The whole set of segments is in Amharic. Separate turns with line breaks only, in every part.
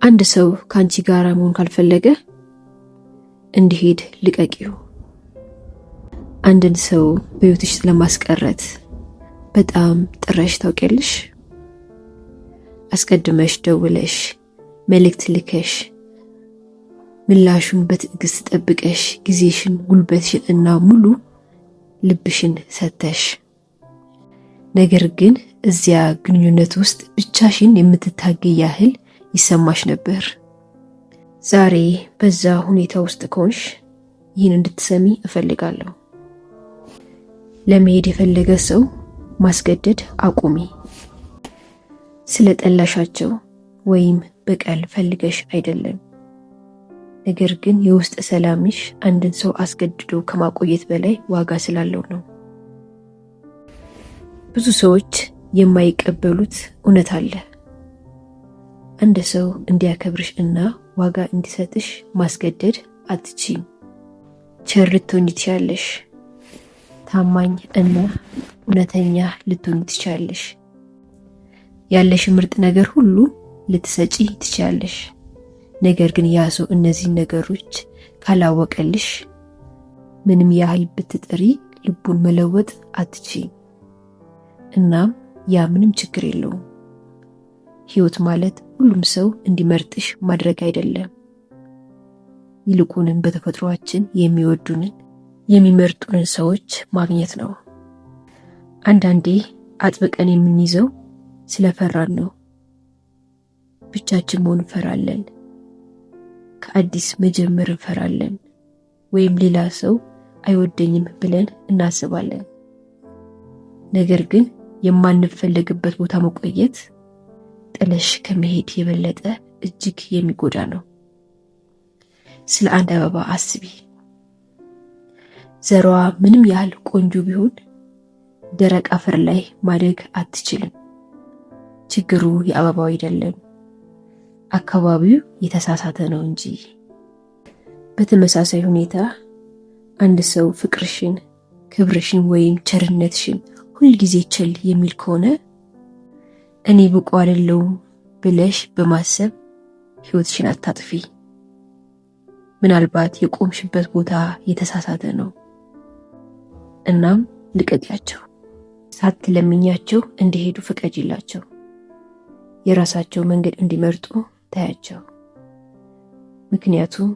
አንድ ሰው ካንቺ ጋር መሆን ካልፈለገ እንዲሄድ ልቀቂው። አንድን ሰው በህይወትሽ ለማስቀረት በጣም ጥረሽ ታውቂያለሽ? አስቀድመሽ ደውለሽ መልእክት ልከሽ ምላሹን በትዕግስት ጠብቀሽ ጊዜሽን ጉልበትሽን እና ሙሉ ልብሽን ሰተሽ ነገር ግን እዚያ ግንኙነት ውስጥ ብቻሽን የምትታገይ ያህል ይሰማሽ ነበር። ዛሬ በዛ ሁኔታ ውስጥ ከሆንሽ ይህን እንድትሰሚ እፈልጋለሁ። ለመሄድ የፈለገ ሰው ማስገደድ አቁሚ። ስለጠላሻቸው ወይም በቀል ፈልገሽ አይደለም። ነገር ግን የውስጥ ሰላምሽ አንድን ሰው አስገድዶ ከማቆየት በላይ ዋጋ ስላለው ነው። ብዙ ሰዎች የማይቀበሉት እውነት አለ። አንድ ሰው እንዲያከብርሽ እና ዋጋ እንዲሰጥሽ ማስገደድ አትችይም። ቸር ልትሆኚ ትችያለሽ። ታማኝ እና እውነተኛ ልትሆኚ ትችያለሽ። ያለሽ ምርጥ ነገር ሁሉ ልትሰጪ ትችያለሽ። ነገር ግን ያ ሰው እነዚህን ነገሮች ካላወቀልሽ ምንም ያህል ብትጥሪ ልቡን መለወጥ አትችይም። እናም ያ ምንም ችግር የለውም። ህይወት ማለት ሁሉም ሰው እንዲመርጥሽ ማድረግ አይደለም። ይልቁንም በተፈጥሯችን የሚወዱንን የሚመርጡንን ሰዎች ማግኘት ነው። አንዳንዴ አጥብቀን የምንይዘው ስለፈራን ነው። ብቻችን መሆን እንፈራለን። ከአዲስ መጀመር እንፈራለን። ወይም ሌላ ሰው አይወደኝም ብለን እናስባለን። ነገር ግን የማንፈልግበት ቦታ መቆየት ጥለሽ ከመሄድ የበለጠ እጅግ የሚጎዳ ነው። ስለ አንድ አበባ አስቢ። ዘሯ ምንም ያህል ቆንጆ ቢሆን ደረቅ አፈር ላይ ማደግ አትችልም። ችግሩ የአበባው አይደለም፣ አካባቢው የተሳሳተ ነው እንጂ። በተመሳሳይ ሁኔታ አንድ ሰው ፍቅርሽን፣ ክብርሽን ወይም ቸርነትሽን ሁል ጊዜ ቸል የሚል ከሆነ እኔ ብቁ አይደለሁም ብለሽ በማሰብ ህይወትሽን አታጥፊ። ምናልባት የቆምሽበት ቦታ የተሳሳተ ነው። እናም ልቀቂያቸው። ሳትለምኛቸው እንዲሄዱ ፍቀጂላቸው። የራሳቸው መንገድ እንዲመርጡ ታያቸው። ምክንያቱም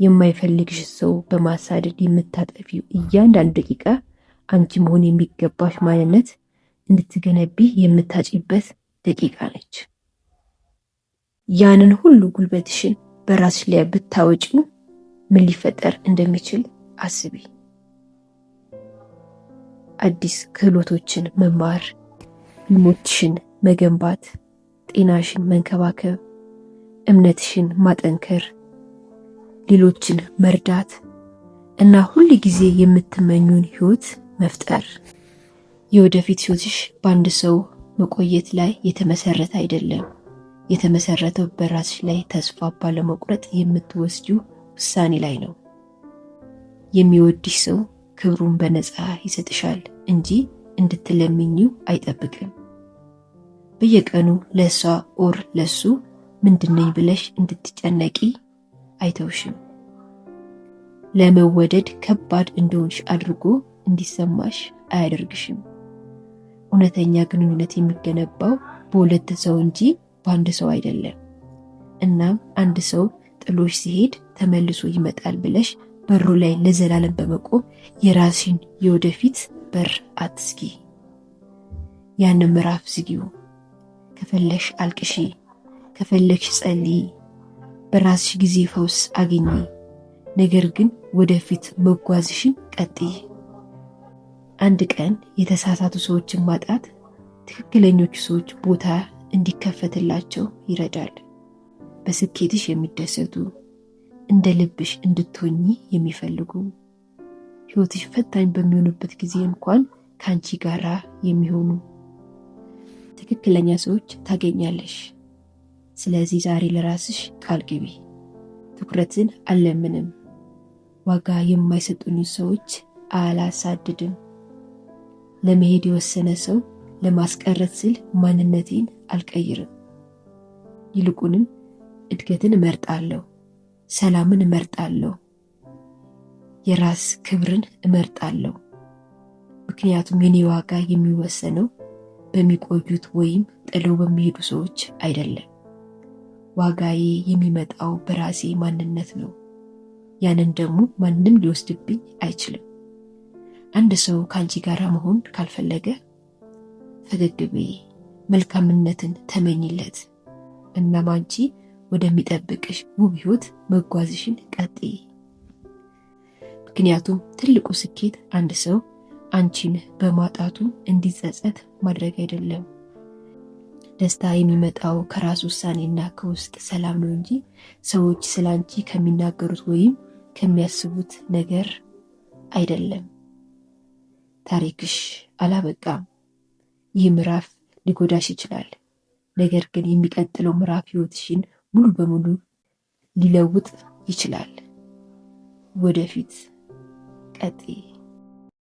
የማይፈልግሽ ሰው በማሳደድ የምታጠፊው እያንዳንዱ ደቂቃ አንቺ መሆን የሚገባሽ ማንነት እንድትገነቢ የምታጪበት ደቂቃ ነች። ያንን ሁሉ ጉልበትሽን በራስሽ ላይ ብታወጪው ምን ሊፈጠር እንደሚችል አስቢ። አዲስ ክህሎቶችን መማር፣ ህልሞችሽን መገንባት፣ ጤናሽን መንከባከብ፣ እምነትሽን ማጠንከር፣ ሌሎችን መርዳት እና ሁል ጊዜ የምትመኙን ህይወት መፍጠር። የወደፊት ህይወትሽ በአንድ ሰው መቆየት ላይ የተመሰረተ አይደለም። የተመሰረተው በራስሽ ላይ ተስፋ ባለመቁረጥ የምትወስጂው ውሳኔ ላይ ነው። የሚወድሽ ሰው ክብሩን በነፃ ይሰጥሻል እንጂ እንድትለምኚው አይጠብቅም። በየቀኑ ለሷ ኦር ለሱ ምንድነኝ ብለሽ እንድትጨነቂ አይተውሽም። ለመወደድ ከባድ እንደሆንሽ አድርጎ እንዲሰማሽ አያደርግሽም። እውነተኛ ግንኙነት የሚገነባው በሁለት ሰው እንጂ በአንድ ሰው አይደለም። እናም አንድ ሰው ጥሎሽ ሲሄድ ተመልሶ ይመጣል ብለሽ በሩ ላይ ለዘላለም በመቆም የራስሽን የወደፊት በር አትዝጊ። ያንን ምዕራፍ ዝጊው። ከፈለሽ አልቅሺ፣ ከፈለሽ ጸልይ፣ በራስሽ ጊዜ ፈውስ አግኚ። ነገር ግን ወደፊት መጓዝሽን ቀጥይ። አንድ ቀን የተሳሳቱ ሰዎችን ማጣት ትክክለኞቹ ሰዎች ቦታ እንዲከፈትላቸው ይረዳል። በስኬትሽ የሚደሰቱ፣ እንደ ልብሽ እንድትሆኚ የሚፈልጉ፣ ህይወትሽ ፈታኝ በሚሆኑበት ጊዜ እንኳን ካንቺ ጋራ የሚሆኑ ትክክለኛ ሰዎች ታገኛለሽ። ስለዚህ ዛሬ ለራስሽ ቃል ግቢ። ትኩረትን አልለምንም። ዋጋ የማይሰጡኝ ሰዎች አላሳድድም። ለመሄድ የወሰነ ሰው ለማስቀረት ስል ማንነቴን አልቀይርም። ይልቁንም እድገትን እመርጣለሁ። ሰላምን እመርጣለሁ። የራስ ክብርን እመርጣለሁ። ምክንያቱም የኔ ዋጋ የሚወሰነው በሚቆዩት ወይም ጥለው በሚሄዱ ሰዎች አይደለም። ዋጋዬ የሚመጣው በራሴ ማንነት ነው። ያንን ደግሞ ማንም ሊወስድብኝ አይችልም። አንድ ሰው ከአንቺ ጋር መሆን ካልፈለገ ፈገግ በይ፣ መልካምነትን ተመኝለት። እናም አንቺ ወደሚጠብቅሽ ውብ ህይወት መጓዝሽን ቀጥይ። ምክንያቱም ትልቁ ስኬት አንድ ሰው አንቺን በማጣቱ እንዲጸጸት ማድረግ አይደለም። ደስታ የሚመጣው ከራስ ውሳኔና ከውስጥ ሰላም ነው እንጂ ሰዎች ስላንቺ ከሚናገሩት ወይም ከሚያስቡት ነገር አይደለም። ታሪክሽ አላበቃም። ይህ ምዕራፍ ሊጎዳሽ ይችላል። ነገር ግን የሚቀጥለው ምዕራፍ ህይወትሽን ሙሉ በሙሉ ሊለውጥ ይችላል። ወደፊት ቀጥይ።